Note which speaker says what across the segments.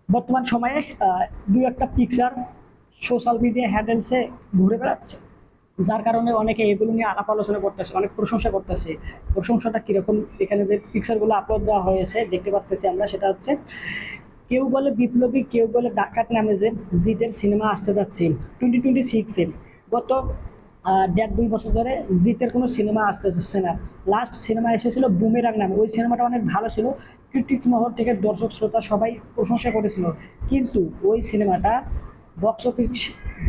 Speaker 1: বর্তমান সময়ে দুই একটা পিকচার সোশ্যাল মিডিয়া হ্যান্ডেলসে ঘুরে বেড়াচ্ছে, যার কারণে অনেকে এগুলো নিয়ে আলাপ আলোচনা করতেছে, অনেক প্রশংসা করতেছে। প্রশংসাটা কিরকম, এখানে যে পিকচারগুলো আপলোড দেওয়া হয়েছে দেখতে পাচ্ছি আমরা, সেটা হচ্ছে কেউ বলে বিপ্লবী, কেউ বলে ডাকাত নামে যে জিতের সিনেমা আসতে যাচ্ছে 2026-এ। গত 1.5-2 বছর ধরে জিতের কোনো সিনেমা আসতে যাচ্ছে না। লাস্ট সিনেমা এসেছিল বুমেরাং নামে, ওই সিনেমাটা অনেক ভালো ছিল, ক্রিটিক্স মহল থেকে দর্শক শ্রোতা সবাই প্রশংসা করেছিল। কিন্তু ওই সিনেমাটা বক্স অফিস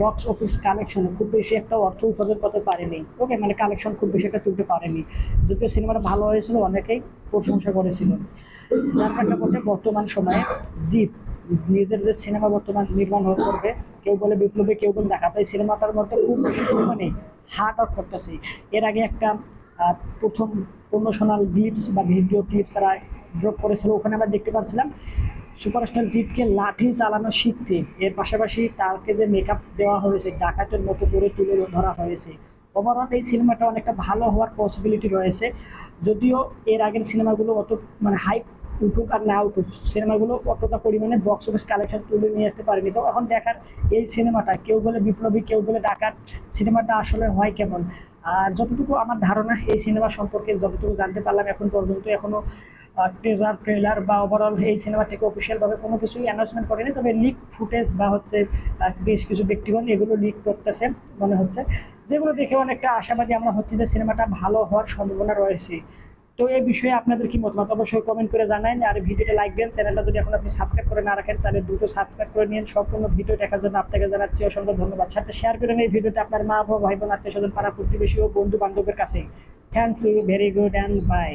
Speaker 1: বক্স অফিস কালেকশনে খুব বেশি একটা অর্থ উপার্জন করতে পারেনি। ওকে, মানে কালেকশন খুব বেশি একটা তুলতে পারেনি। যদিও সিনেমাটা ভালো হয়েছিল, অনেকেই প্রশংসা করেছিল। যার প্রেক্ষাপটে বর্তমান সময়ে জিৎ নিজের যে সিনেমা বর্তমান নির্মাণ করবে, কেউ বলে বিপ্লবী, কেউ বলে ডাকাত, এই সিনেমাটার মধ্যে খুব বেশি পরিমাণে হার্ট আউট করতেছে। এর আগে একটা প্রথম প্রমোশনাল ক্লিপস বা ভিডিও ক্লিপস তারা ড্রপ করেছিল, ওখানে আমরা দেখতে পাচ্ছিলাম সুপারস্টার জিতকে লাঠি চালানো শিখতে, এর পাশাপাশি তাকে যে মেকআপ দেওয়া হয়েছে ডাকাতের মতো করে তুলে ধরা হয়েছে। ওভারঅল এই সিনেমাটা অনেকটা ভালো হওয়ার পসিবিলিটি রয়েছে। যদিও এর আগের সিনেমাগুলো অত মানে হাইপ উঠুক আর না উঠুক, সিনেমাগুলো অতটা পরিমাণে বক্স অফিস কালেকশন তুলে নিয়ে আসতে পারেনি। তো এখন দেখার এই সিনেমাটা, কেউ বলে বিপ্লবী, কেউ বলে ডাকাত, সিনেমাটা আসলে হয় কেমন। আর যতটুকু আমার ধারণা এই সিনেমা সম্পর্কে যতটুকু জানতে পারলাম এখন পর্যন্ত, এখনো টিজার ট্রেলার বা ওভারঅল এই সিনেমা থেকে অফিসিয়ালভাবে কোনো কিছুই অ্যানাউন্সমেন্ট করেনি। তবে লিক ফুটেজ বা হচ্ছে বেশ কিছু ব্যক্তিগণ এগুলো লিক করতেছে মনে হচ্ছে, যেগুলো দেখে অনেকটা আশাবাদী আমরা হচ্ছে যে সিনেমাটা ভালো হওয়ার সম্ভাবনা রয়েছে। তো এই বিষয়ে আপনাদের কি মতামত অবশ্যই কমেন্ট করে জানান। আর ভিডিওটা লাইক দেন, চ্যানেলটা যদি এখন আপনি সাবস্ক্রাইব করে না রাখেন তাহলে দ্রুত সাবস্ক্রাইব করে নিন। সম্পূর্ণ ভিডিও দেখার জন্য আপনাকে জানাচ্ছি অসংখ্য ধন্যবাদ। সাথে শেয়ার করেন এই ভিডিওটা আপনার মা, ভাই বোন, আত্মীয় স্বজন, পাড়া প্রতিবেশী ও বন্ধু বান্ধবের কাছে। Thanks you, very good and by.